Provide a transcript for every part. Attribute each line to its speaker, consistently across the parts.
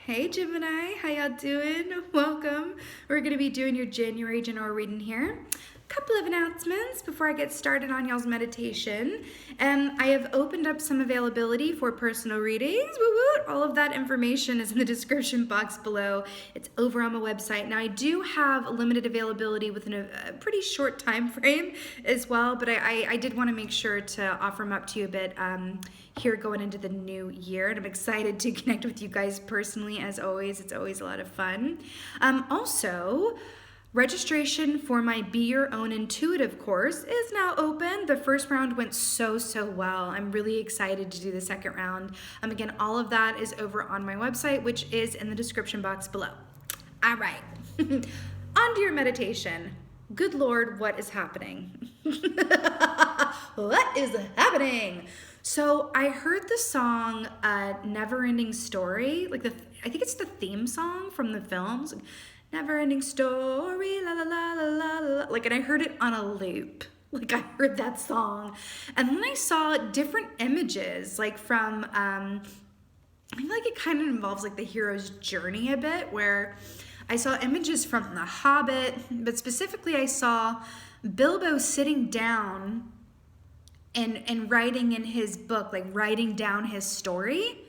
Speaker 1: Hey Gemini, how y'all doing? Welcome. We're going to be doing your January general reading here. A couple of announcements before I get started on y'all's meditation. I have opened up some availability for personal readings. Woo woo! All of that information is in the description box below. It's over on my website. Now I do have limited availability within a pretty short time frame as well, but I did want to make sure to offer them up to you a bit here going into the new year, and I'm excited to connect with you guys personally as always. It's always a lot of fun. Also, registration for my Be Your Own Intuitive course is now open. The first round went so well. I'm really excited to do the second round. Again, all of that is over on my website, which is in the description box below. All right, on to your meditation. Good Lord, what is happening? What is happening? So I heard the song Never Ending Story, I think it's the theme song from the films. Never Ending Story, la la la la la la. And I heard it on a loop. I heard that song. And then I saw different images, from, I feel like it kind of involves the hero's journey a bit, where I saw images from The Hobbit, but specifically I saw Bilbo sitting down and writing in his book, writing down his story,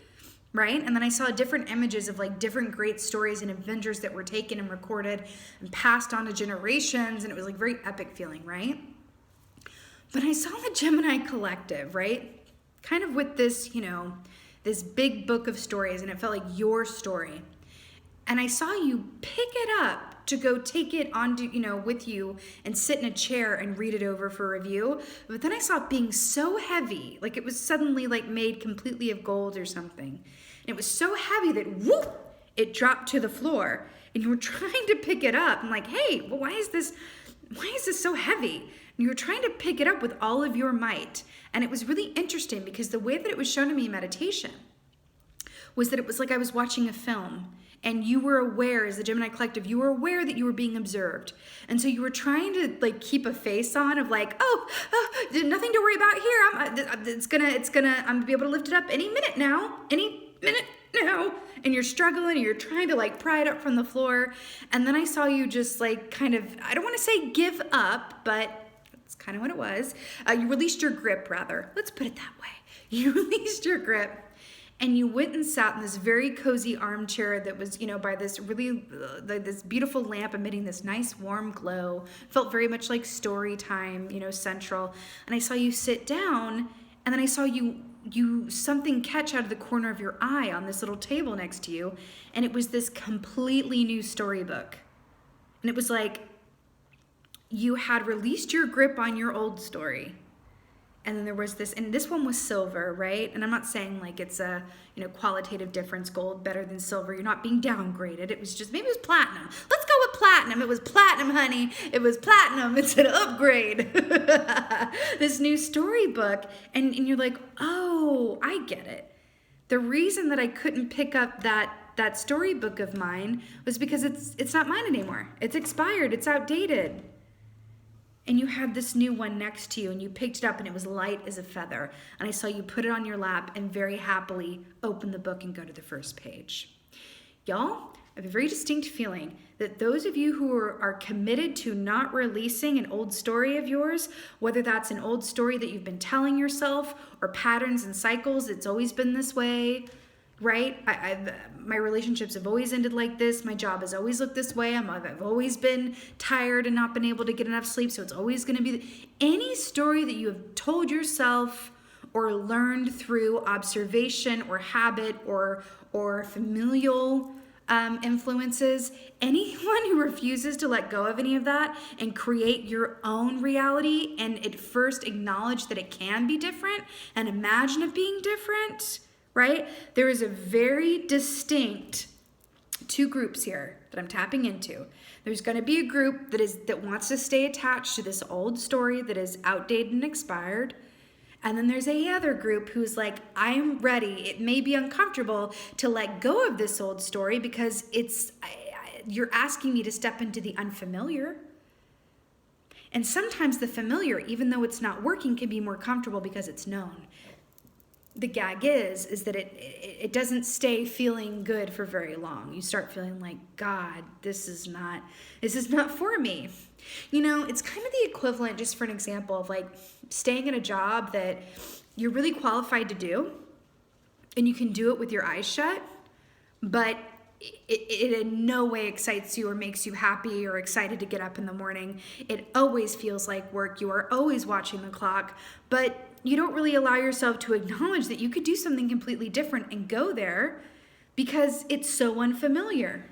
Speaker 1: right? And then I saw different images of different great stories and adventures that were taken and recorded and passed on to generations, and it was very epic feeling, right? But I saw the Gemini collective, right? Kind of with this, this big book of stories, and it felt like your story. And I saw you pick it up to go take it on to, with you and sit in a chair and read it over for review. But then I saw it being so heavy, it was suddenly made completely of gold or something. And it was so heavy that whoop, it dropped to the floor. And you were trying to pick it up. I'm like, hey, well, why is this so heavy? And you were trying to pick it up with all of your might. And it was really interesting because the way that it was shown to me in meditation was that it was like I was watching a film. And you were aware, as the Gemini collective, you were aware that you were being observed. And so you were trying to keep a face on of oh, nothing to worry about here. I'm gonna be able to lift it up any minute now. And you're struggling, and you're trying to pry it up from the floor. And then I saw you just kind of, I don't want to say give up, but that's kind of what it was. You released your grip, rather. Let's put it that way. You released your grip. And you went and sat in this very cozy armchair that was, by this really, this beautiful lamp emitting this nice warm glow. Felt very much like story time, central. And I saw you sit down, and then I saw you something catch out of the corner of your eye on this little table next to you. And it was this completely new storybook. And it was you had released your grip on your old story. And then there was this, and this one was silver, right? And I'm not saying it's a, qualitative difference, gold better than silver. You're not being downgraded. It was just, maybe it was platinum. Let's go with platinum. It was platinum, honey. It was platinum. It's an upgrade. This new storybook. And you're like, oh, I get it. The reason that I couldn't pick up that storybook of mine was because it's not mine anymore. It's expired. It's outdated. And you had this new one next to you, and you picked it up, and it was light as a feather. And I saw you put it on your lap and very happily open the book and go to the first page. Y'all, I have a very distinct feeling that those of you who are committed to not releasing an old story of yours, whether that's an old story that you've been telling yourself or patterns and cycles, it's always been this way, right? My relationships have always ended like this. My job has always looked this way. I've always been tired and not been able to get enough sleep, so it's always going to be any story that you have told yourself or learned through observation or habit or familial influences. Anyone who refuses to let go of any of that and create your own reality and at first acknowledge that it can be different and imagine it being different, right? There is a very distinct two groups here that I'm tapping into. There's going to be a group that wants to stay attached to this old story that is outdated and expired. And then there's a other group who's I'm ready. It may be uncomfortable to let go of this old story because you're asking me to step into the unfamiliar. And sometimes the familiar, even though it's not working, can be more comfortable because it's known. the gag is that it doesn't stay feeling good for very long. You start feeling like, God, this is not for me. You know, it's kind of the equivalent, just for an example, of like staying in a job that you're really qualified to do and you can do it with your eyes shut, but it in no way excites you or makes you happy or excited to get up in the morning. It always feels like work. You are always watching the clock, but you don't really allow yourself to acknowledge that you could do something completely different and go there because it's so unfamiliar,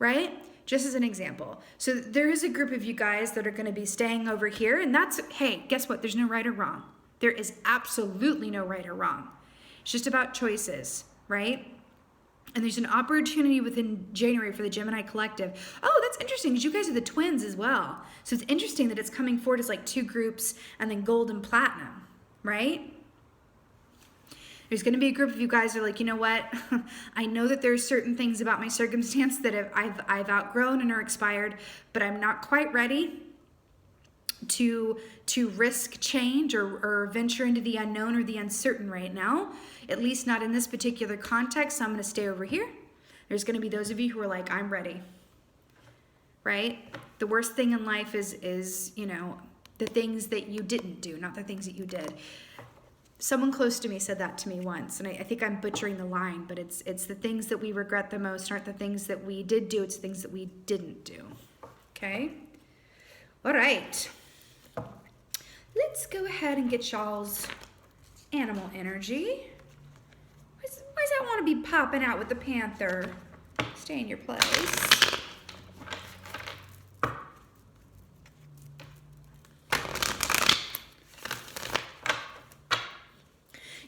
Speaker 1: right? Just as an example. So there is a group of you guys that are going to be staying over here, and that's, hey, guess what? There's no right or wrong. There is absolutely no right or wrong. It's just about choices, right? And there's an opportunity within January for the Gemini collective. Oh, that's interesting because you guys are the twins as well. So it's interesting that it's coming forward as like 2 groups and then gold and platinum, right? There's going to be a group of you guys that are like, you know what? I know that there's certain things about my circumstance that I've outgrown and are expired, but I'm not quite ready to risk change or venture into the unknown or the uncertain right now, at least not in this particular context. So I'm going to stay over here. There's going to be those of you who are like, I'm ready, right? The worst thing in life is, you know, the things that you didn't do, not the things that you did. Someone close to me said that to me once, and I think I'm butchering the line, but it's the things that we regret the most aren't the things that we did do, it's the things that we didn't do, okay? All right. Let's go ahead and get y'all's animal energy. Why does that want to be popping out with the panther? Stay in your place.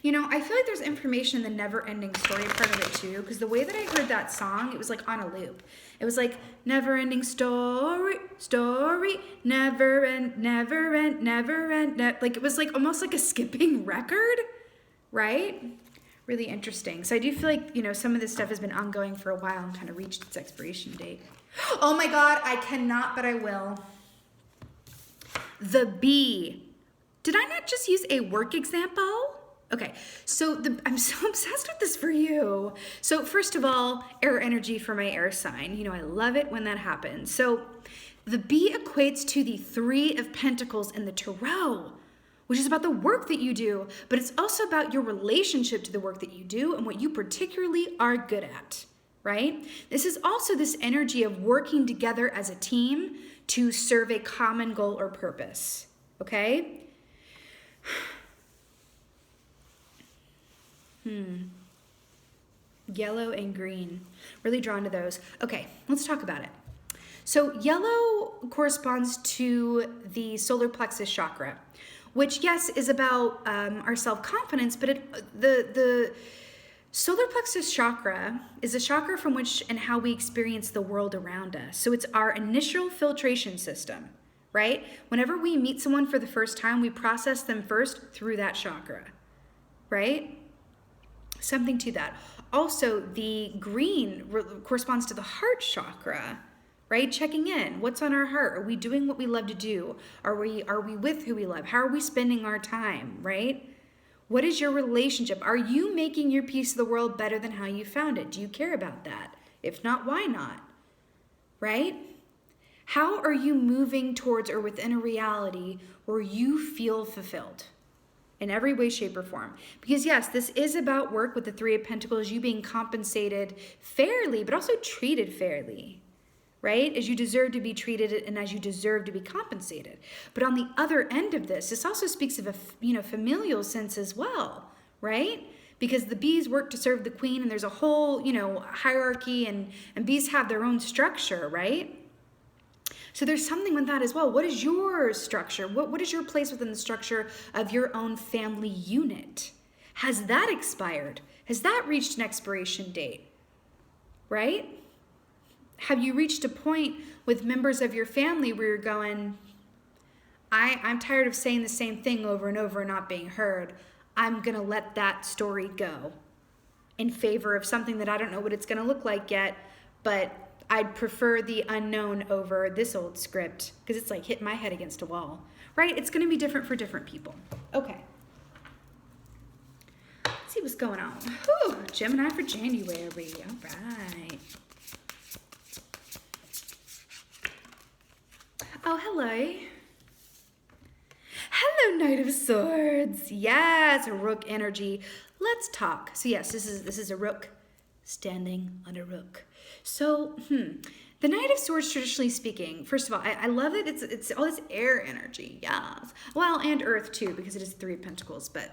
Speaker 1: You know, I feel like there's information in the never-ending story part of it too, because the way that I heard that song, it was like on a loop. It was like never-ending story, never end, like it was like almost like a skipping record, right? Really interesting. So I do feel like, you know, some of this stuff has been ongoing for a while and kind of reached its expiration date. Oh my God, I cannot, but I will. The bee. Did I not just use a work example? Okay, so I'm so obsessed with this for you. So first of all, air energy for my air sign. You know, I love it when that happens. So the bee equates to the 3 of Pentacles in the Tarot, which is about the work that you do, but it's also about your relationship to the work that you do and what you particularly are good at, right? This is also this energy of working together as a team to serve a common goal or purpose, okay? Yellow and green. Really drawn to those. Okay, let's talk about it. So yellow corresponds to the solar plexus chakra, which, yes, is about our self-confidence, but the solar plexus chakra is a chakra from which and how we experience the world around us. So it's our initial filtration system, right? Whenever we meet someone for the first time, we process them first through that chakra, right? Something to that. Also, the green corresponds to the heart chakra, right? Checking in. What's on our heart? Are we doing what we love to do? Are we with who we love? How are we spending our time, right? What is your relationship? Are you making your piece of the world better than how you found it? Do you care about that? If not, why not? Right? How are you moving towards or within a reality where you feel fulfilled? In every way, shape, or form. Because yes, this is about work with the 3 of Pentacles, you being compensated fairly, but also treated fairly, right? As you deserve to be treated and as you deserve to be compensated. But on the other end of this also speaks of a familial sense as well, right? Because the bees work to serve the queen and there's a whole, hierarchy and bees have their own structure, right? So there's something with that as well. What is your structure? What is your place within the structure of your own family unit? Has that expired? Has that reached an expiration date? Right? Have you reached a point with members of your family where you're going, I'm tired of saying the same thing over and over and not being heard. I'm going to let that story go in favor of something that I don't know what it's going to look like yet, but I'd prefer the unknown over this old script because it's like hitting my head against a wall, right? It's going to be different for different people. Okay. Let's see what's going on. Whew, Gemini for January. All right. Oh, hello. Hello, Knight of Swords. Yes, Rook energy. Let's talk. So yes, this is a Rook standing on a Rook. So, the Knight of Swords, traditionally speaking, first of all, I love that it's all this air energy. Yes. Well, and Earth too, because it is 3 of Pentacles, but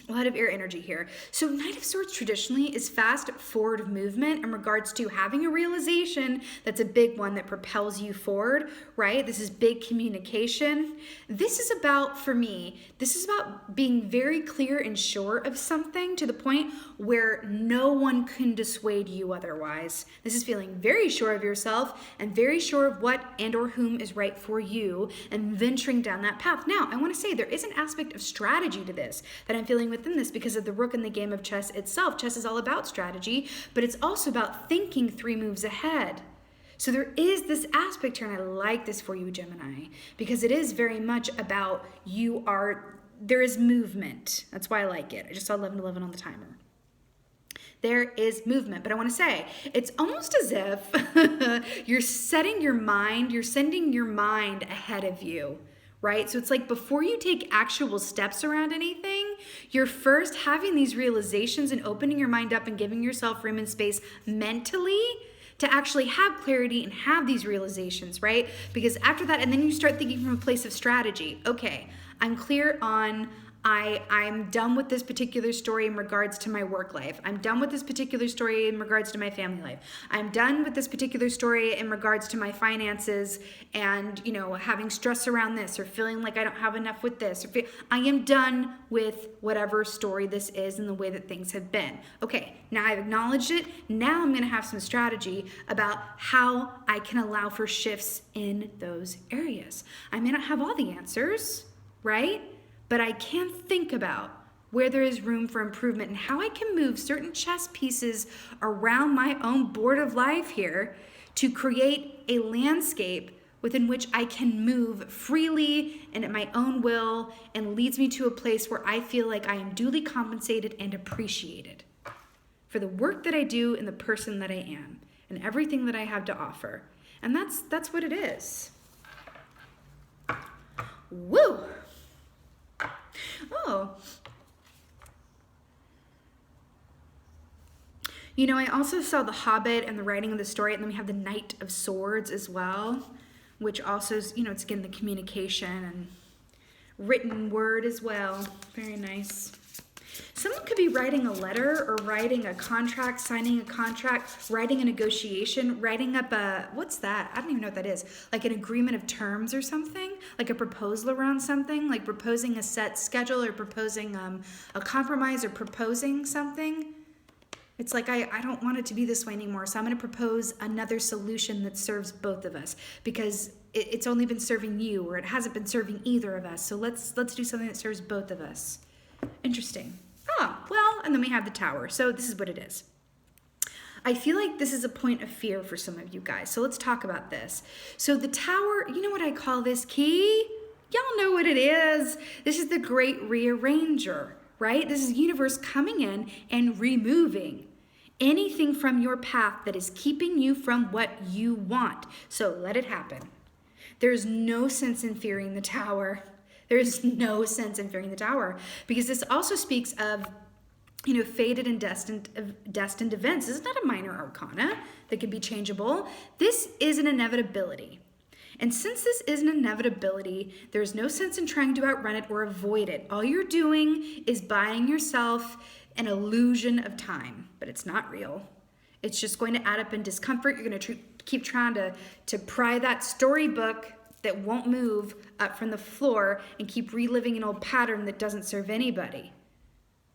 Speaker 1: a lot of air energy here. So Knight of Swords traditionally is fast forward movement in regards to having a realization that's a big one that propels you forward, right? This is big communication. This is about, for me, this is about being very clear and sure of something to the point where no one can dissuade you otherwise. This is feeling very sure of yourself and very sure of what and or whom is right for you and venturing down that path. Now, I want to say there is an aspect of strategy to this that I'm feeling within this because of the Rook in the game of chess itself. Chess is all about strategy, but it's also about thinking 3 moves ahead. So there is this aspect here, and I like this for you, Gemini, because it is very much about there is movement. That's why I like it. I just saw 11:11 on the timer. There is movement, but I want to say it's almost as if you're sending your mind ahead of you. Right? So it's like before you take actual steps around anything, you're first having these realizations and opening your mind up and giving yourself room and space mentally to actually have clarity and have these realizations, right? Because after that, and then you start thinking from a place of strategy. Okay, I'm clear on I'm done with this particular story in regards to my work life. I'm done with this particular story in regards to my family life. I'm done with this particular story in regards to my finances and, having stress around this or feeling like I don't have enough with this. I am done with whatever story this is and the way that things have been. Okay, now I've acknowledged it. Now I'm going to have some strategy about how I can allow for shifts in those areas. I may not have all the answers, right? But I can think about where there is room for improvement and how I can move certain chess pieces around my own board of life here to create a landscape within which I can move freely and at my own will and leads me to a place where I feel like I am duly compensated and appreciated for the work that I do and the person that I am and everything that I have to offer. And that's what it is. Woo! Oh. I also saw The Hobbit and the writing of the story, and then we have the Knight of Swords as well, which also is, it's again the communication and written word as well. Very nice. Someone could be writing a letter or writing a contract, signing a contract, writing a negotiation, writing up what's that? I don't even know what that is. Like an agreement of terms or something, like a proposal around something, like proposing a set schedule or proposing a compromise or proposing something. It's like, I don't want it to be this way anymore, so I'm going to propose another solution that serves both of us because it's only been serving you or it hasn't been serving either of us. So let's do something that serves both of us. Interesting. Well, and then we have the Tower. So this is what it is. I feel like this is a point of fear for some of you guys. So let's talk about this. So the Tower, you know what I call this key? Y'all know what it is. This is the Great Rearranger, right? This is universe coming in and removing anything from your path that is keeping you from what you want. So let it happen. There's no sense in fearing the Tower. There is no sense in fearing the Tower because this also speaks of, fated and destined events. This is not a minor arcana that can be changeable. This is an inevitability. And since this is an inevitability, there's no sense in trying to outrun it or avoid it. All you're doing is buying yourself an illusion of time, but it's not real. It's just going to add up in discomfort. You're going to keep trying to pry that storybook that won't move up from the floor and keep reliving an old pattern that doesn't serve anybody,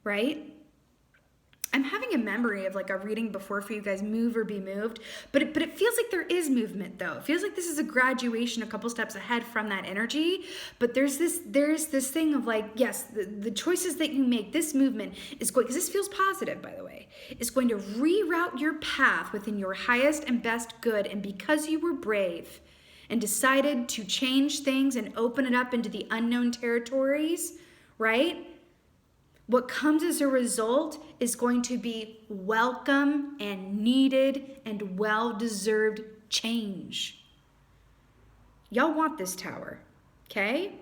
Speaker 1: right? I'm having a memory of like a reading before for you guys, Move or Be Moved, but it feels like there is movement though. It feels like this is a graduation a couple steps ahead from that energy, but there's this thing of like, yes, the choices that you make, this movement is going, because this feels positive, by the way, is going to reroute your path within your highest and best good, and because you were brave and decided to change things and open it up into the unknown territories, right? what comes as a result is going to be welcome and needed and well-deserved change. Y'all want this tower, okay?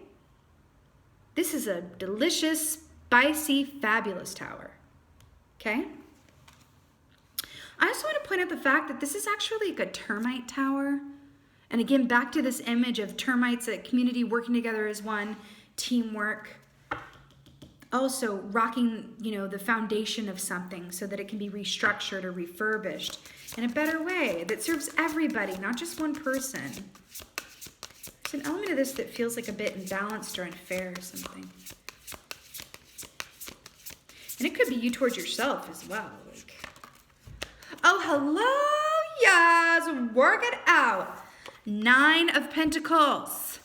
Speaker 1: This is a delicious, spicy, fabulous tower, okay? I also want to point out the fact that this is actually like a termite tower. And again, back to this image of termites, a community working together as one, teamwork. Also rocking, the foundation of something so that it can be restructured or refurbished in a better way that serves everybody, not just one person. There's an element of this that feels like a bit imbalanced or unfair or something. And it could be you towards yourself as well. Oh, hello, yes, work it out. 9 of Pentacles.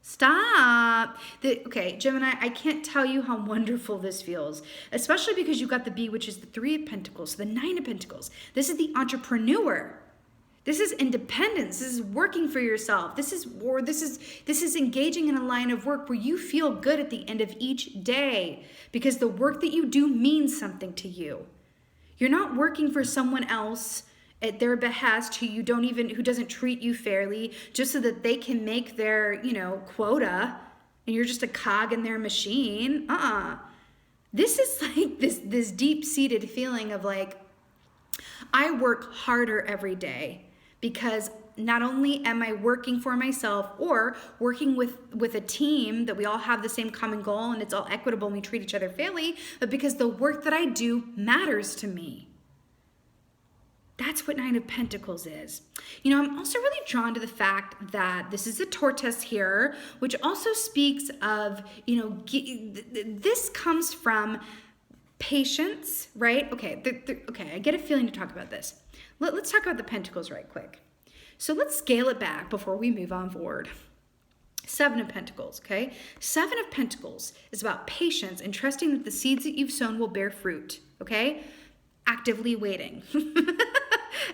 Speaker 1: Stop. Okay, Gemini, I can't tell you how wonderful this feels, especially because you got the B, which is the 3 of Pentacles, so the 9 of Pentacles. This is the entrepreneur. This is independence. This is working for yourself. This is engaging in a line of work where you feel good at the end of each day because the work that you do means something to you. You're not working for someone else at their behest who doesn't treat you fairly just so that they can make their, quota and you're just a cog in their machine. This is like this deep-seated feeling of like, I work harder every day because not only am I working for myself or working with a team that we all have the same common goal and it's all equitable and we treat each other fairly, but because the work that I do matters to me. That's what 9 of Pentacles is. I'm also really drawn to the fact that this is a tortoise here, which also speaks of, this comes from patience, right? Okay, I get a feeling to talk about this. Let's talk about the Pentacles right quick. So let's scale it back before we move on forward. 7 of Pentacles, okay? 7 of Pentacles is about patience and trusting that the seeds that you've sown will bear fruit, okay? Actively waiting.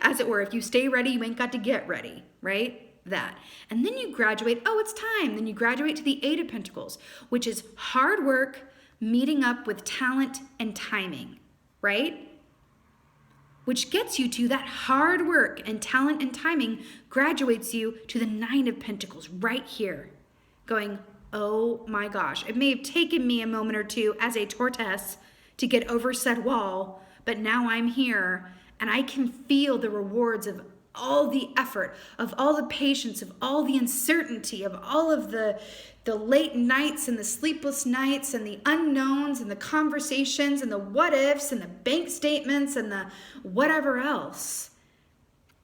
Speaker 1: As it were, if you stay ready, you ain't got to get ready, right? That. And then you graduate, it's time. Then you graduate to the 8 of Pentacles, which is hard work meeting up with talent and timing, right? Which gets you to that hard work and talent and timing graduates you to the 9 of Pentacles right here. Going, oh my gosh, it may have taken me a moment or two as a tortoise to get over said wall, but now I'm here and I can feel the rewards of all the effort, of all the patience, of all the uncertainty, of all of the late nights and the sleepless nights and the unknowns and the conversations and the what ifs and the bank statements and the whatever else.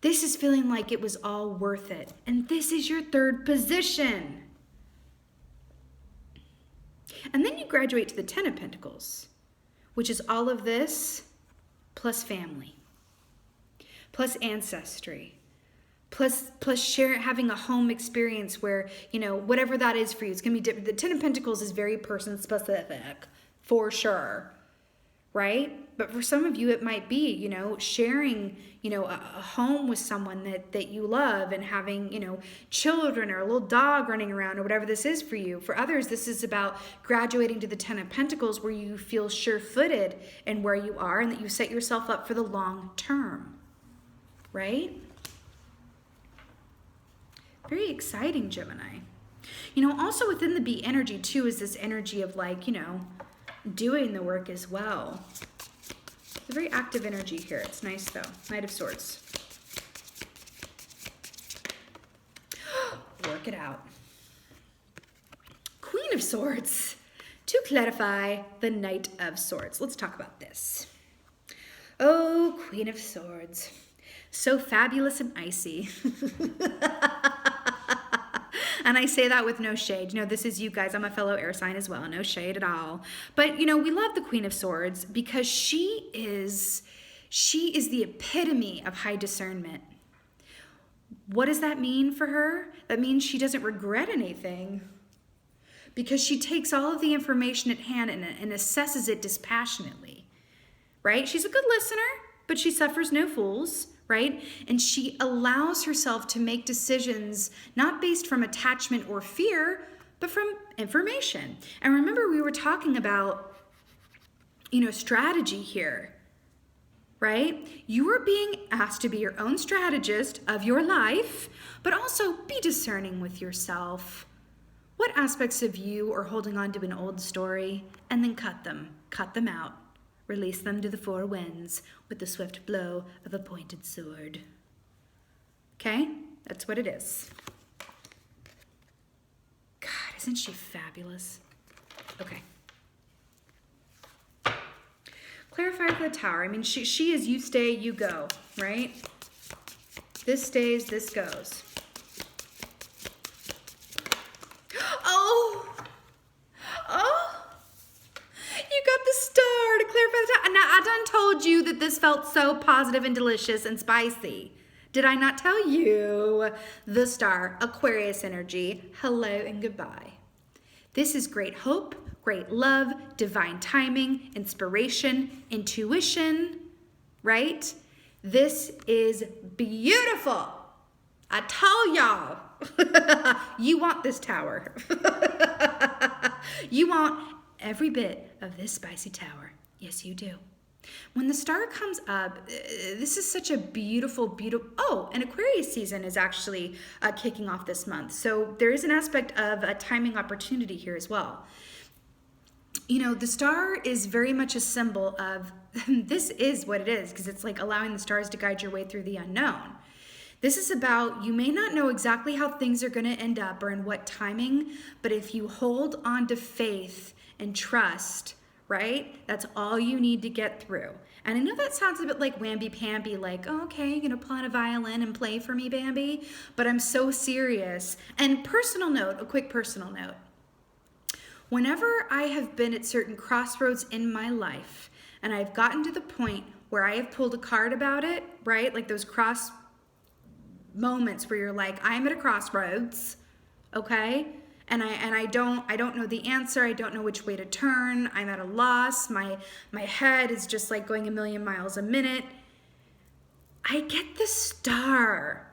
Speaker 1: This is feeling like it was all worth it. And this is your 3rd position. And then you graduate to the 10 of Pentacles, which is all of this plus family, plus ancestry, plus having a home experience where, whatever that is for you, it's going to be different. The 10 of Pentacles is very person specific, for sure, right? But for some of you, it might be, sharing, a home with someone that you love and having, children or a little dog running around or whatever this is for you. For others, this is about graduating to the 10 of Pentacles where you feel sure-footed in where you are and that you set yourself up for the long term, right? Very exciting, Gemini. Also within the B energy too is this energy of like, doing the work as well. It's a very active energy here. It's nice though. Knight of Swords. Work it out. Queen of Swords. To clarify, the Knight of Swords. Let's talk about this. Oh, Queen of Swords. So fabulous and icy. And I say that with no shade. This is you guys. I'm a fellow air sign as well. No shade at all. But, we love the Queen of Swords because she is the epitome of high discernment. What does that mean for her? That means she doesn't regret anything because she takes all of the information at hand and assesses it dispassionately, right? She's a good listener, but she suffers no fools. Right? And she allows herself to make decisions not based from attachment or fear, but from information. And remember, we were talking about strategy here, right? You are being asked to be your own strategist of your life, but also be discerning with yourself. What aspects of you are holding on to an old story, and then cut them out. Release them to the four winds with the swift blow of a pointed sword. Okay? That's what it is. God, isn't she fabulous? Okay. Clarifier for the Tower. I mean, she is you stay, you go, right? This stays, this goes. Oh, you got the star to clarify the Tower. Now, I done told you that this felt so positive and delicious and spicy. Did I not tell you? The star, Aquarius energy, hello and goodbye. This is great hope, great love, divine timing, inspiration, intuition, right? This is beautiful. I told y'all. You want this tower. You want every bit of this spicy tower. Yes, you do. When the star comes up, this is such a beautiful, oh, and Aquarius season is actually kicking off this month. So there is an aspect of a timing opportunity here as well. The star is very much a symbol of this is what it is, because it's like allowing the stars to guide your way through the unknown. This is about, you may not know exactly how things are going to end up or in what timing, but if you hold on to faith and trust, right? That's all you need to get through. And I know that sounds a bit like wamby-pamby, like, oh, okay, you're gonna pull out a violin and play for me, Bambi? But I'm so serious. And a quick personal note. Whenever I have been at certain crossroads in my life, and I've gotten to the point where I have pulled a card about it, right? Like those cross moments where you're like, I'm at a crossroads, okay? And I don't know the answer. I don't know which way to turn. I'm at a loss. My head is just like going a million miles a minute. I get the star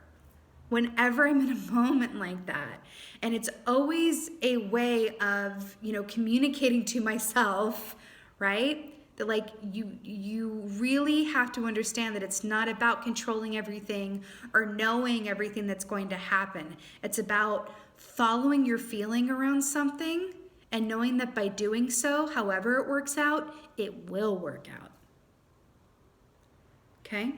Speaker 1: whenever I'm in a moment like that. And it's always a way of, communicating to myself, right? That like you really have to understand that it's not about controlling everything or knowing everything that's going to happen. It's about following your feeling around something and knowing that by doing so, however it works out, it will work out. Okay?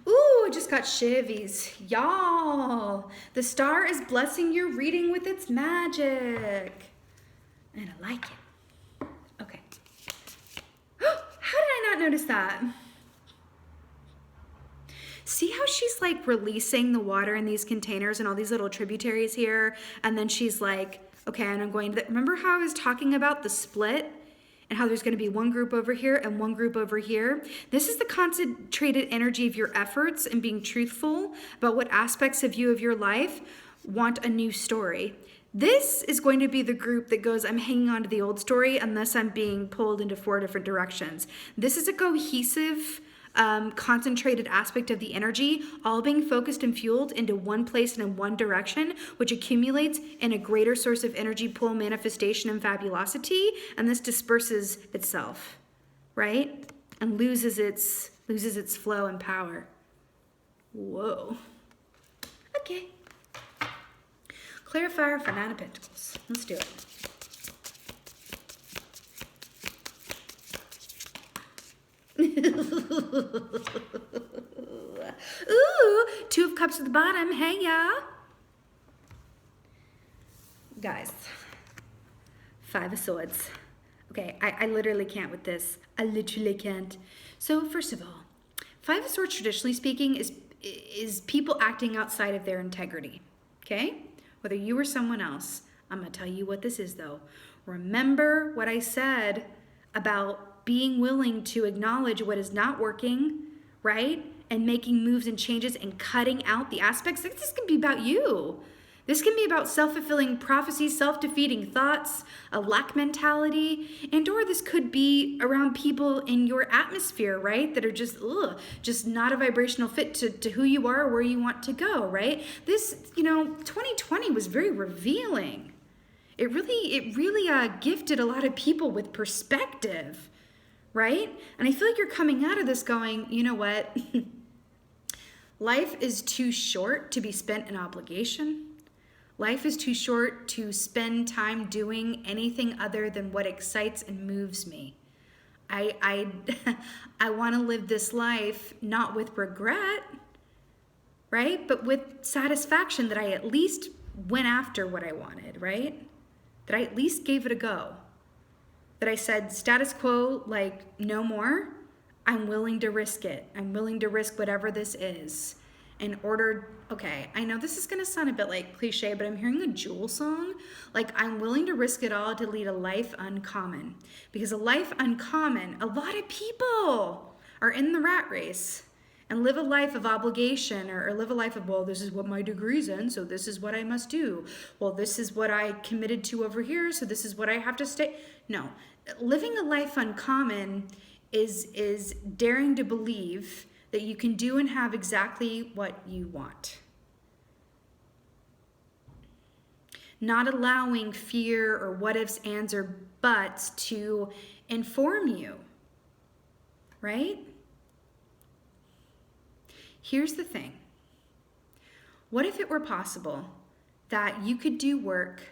Speaker 1: Ooh, I just got shivies. Y'all, the star is blessing your reading with its magic. And I like it. Okay. How did I not notice that? See how she's like releasing the water in these containers and all these little tributaries here? And then she's like, okay, and I'm going to, remember how I was talking about the split? And how there's going to be one group over here and one group over here. This is the concentrated energy of your efforts and being truthful about what aspects of you of your life want a new story. This is going to be the group that goes, I'm hanging on to the old story unless I'm being pulled into 4 different directions. This is a cohesive, concentrated aspect of the energy, all being focused and fueled into one place and in one direction, which accumulates in a greater source of energy pool, manifestation, and fabulosity, and this disperses itself, right? And loses its flow and power. Whoa. Okay. Clarifier for Nine of Pentacles. Let's do it. Ooh, 2 of Cups at the bottom. Hey, y'all. Guys, 5 of Swords. Okay, I literally can't with this. I literally can't. So first of all, 5 of Swords, traditionally speaking, is people acting outside of their integrity. Okay? Whether you or someone else. I'm going to tell you what this is, though. Remember what I said about being willing to acknowledge what is not working, right? And making moves and changes and cutting out the aspects. This can be about you. This can be about self-fulfilling prophecies, self-defeating thoughts, a lack mentality, and or this could be around people in your atmosphere, right? That are just not a vibrational fit to who you are or where you want to go, right? This, 2020 was very revealing. It really gifted a lot of people with perspective, right? And I feel like you're coming out of this going, you know what? Life is too short to be spent in obligation. Life is too short to spend time doing anything other than what excites and moves me. I want to live this life not with regret, right? But with satisfaction that I at least went after what I wanted, right? That I at least gave it a go. That I said, status quo, like, no more. I'm willing to risk it. I'm willing to risk whatever this is in order. Okay, I know this is going to sound a bit like cliche, but I'm hearing a Jewel song. Like, I'm willing to risk it all to lead a life uncommon. Because a life uncommon, a lot of people are in the rat race and live a life of obligation or live a life of, well, this is what my degree's in, so this is what I must do. Well, this is what I committed to over here, so this is what I have to stay. No, living a life uncommon is daring to believe that you can do and have exactly what you want. Not allowing fear or what ifs, ands, or buts to inform you, right? Here's the thing. What if it were possible that you could do work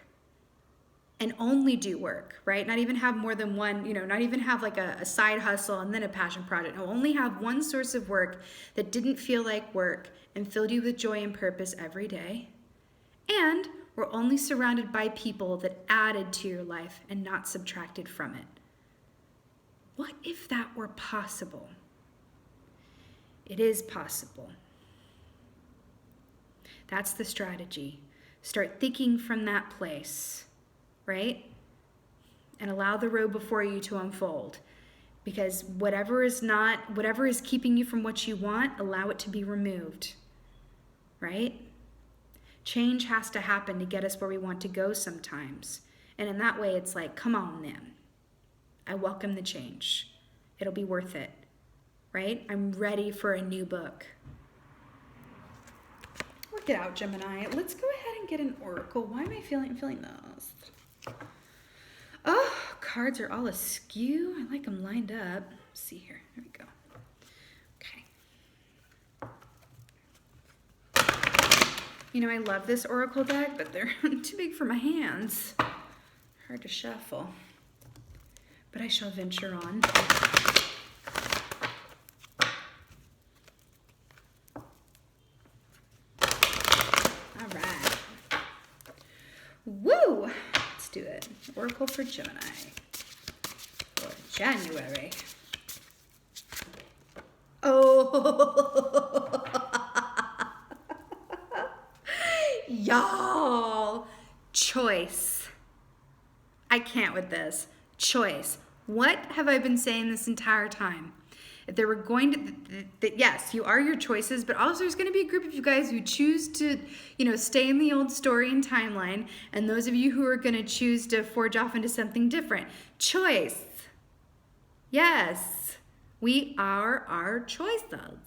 Speaker 1: and only do work, right? Not even have more than one, not even have like a side hustle and then a passion project. No, only have one source of work that didn't feel like work and filled you with joy and purpose every day. And were only surrounded by people that added to your life and not subtracted from it. What if that were possible? It is possible. That's the strategy. Start thinking from that place, right? And allow the road before you to unfold. Because whatever is keeping you from what you want, allow it to be removed, right? Change has to happen to get us where we want to go sometimes. And in that way, it's like, come on then. I welcome the change. It'll be worth it, right? I'm ready for a new book. Work it out, Gemini. Let's go ahead and get an oracle. Why am I feeling those? Oh, cards are all askew. I like them lined up. Let's see here. Here we go. Okay. I love this oracle deck, but they're too big for my hands. Hard to shuffle. But I shall venture on. All right. Woo! Let's do it. Oracle for Gemini for January. Oh! Y'all, choice. I can't with this. Choice. What have I been saying this entire time? If they were going to, yes, you are your choices, but also there's going to be a group of you guys who choose to, stay in the old story and timeline, and those of you who are going to choose to forge off into something different. Choice. Yes, we are our choices.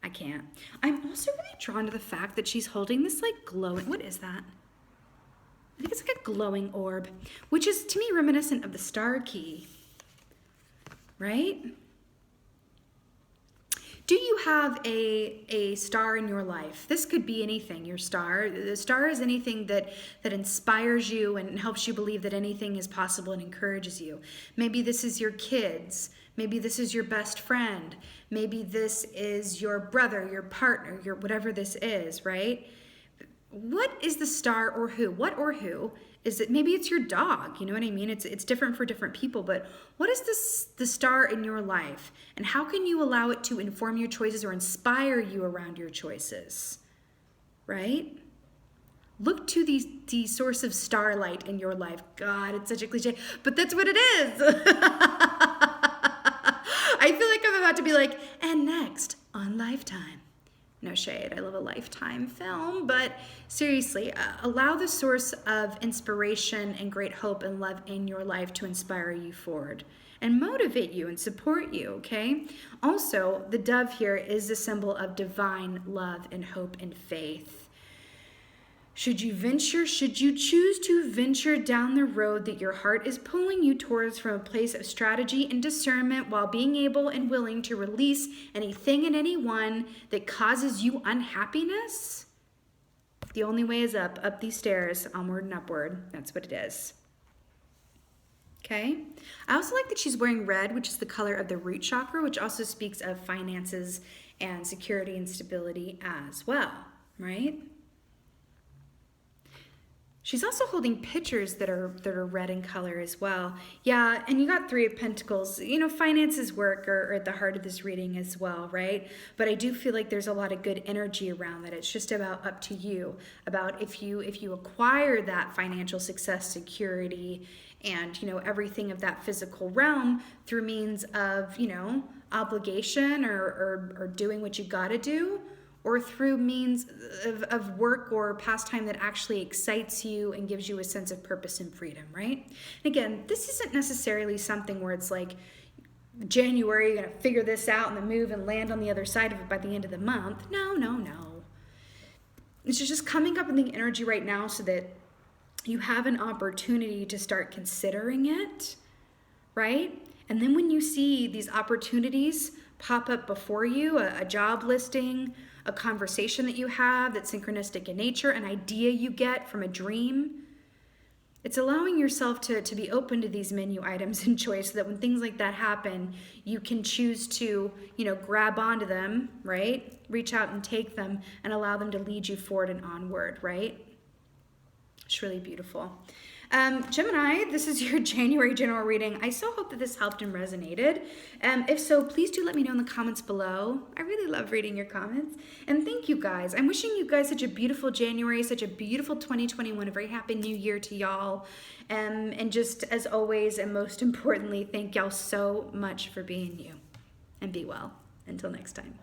Speaker 1: I can't. I'm also really drawn to the fact that she's holding this like glowing, what is that? I think it's like a glowing orb, which is to me reminiscent of the star key, right? Do you have a star in your life? This could be anything, your star. The star is anything that inspires you and helps you believe that anything is possible and encourages you. Maybe this is your kids. Maybe this is your best friend. Maybe this is your brother, your partner, your whatever this is, right? What is the star or who? What or who is it? Maybe it's your dog, you know what I mean? It's different for different people, but what is the star in your life? And how can you allow it to inform your choices or inspire you around your choices, right? Look to the source of starlight in your life. God, it's such a cliche, but that's what it is. I feel like I'm about to be like, and next on Lifetime. No shade, I love a Lifetime film, but seriously, allow the source of inspiration and great hope and love in your life to inspire you forward and motivate you and support you, okay? Also, the dove here is a symbol of divine love and hope and faith. Should you choose to venture down the road that your heart is pulling you towards from a place of strategy and discernment while being able and willing to release anything and anyone that causes you unhappiness? The only way is up these stairs, onward and upward. That's what it is. Okay. I also like that she's wearing red, which is the color of the root chakra, which also speaks of finances and security and stability as well, right? She's also holding pictures that are red in color as well. Yeah, and you got Three of Pentacles. You know, finances work are at the heart of this reading as well, right? But I do feel like there's a lot of good energy around that. It's just about up to you, about if you acquire that financial success, security, and, you know, everything of that physical realm through means of, you know, obligation or doing what you gotta do, or through means of work or pastime that actually excites you and gives you a sense of purpose and freedom, right? And again, this isn't necessarily something where it's like, January, you're gonna figure this out and then move and land on the other side of it by the end of the month. No. It's just coming up in the energy right now so that you have an opportunity to start considering it, right? And then when you see these opportunities pop up before you, a job listing, a conversation that you have that's synchronistic in nature, an idea you get from a dream, it's allowing yourself to be open to these menu items and choice so that when things like that happen, you can choose to, you know, grab onto them, right? Reach out and take them and allow them to lead you forward and onward, right? It's really beautiful. Gemini, this is your January general reading. I so hope that this helped and resonated. If so, please do let me know in the comments below. I really love reading your comments. And thank you guys. I'm wishing you guys such a beautiful January, such a beautiful 2021, a very happy new year to y'all. And just as always, and most importantly, thank y'all so much for being you. And be well. Until next time.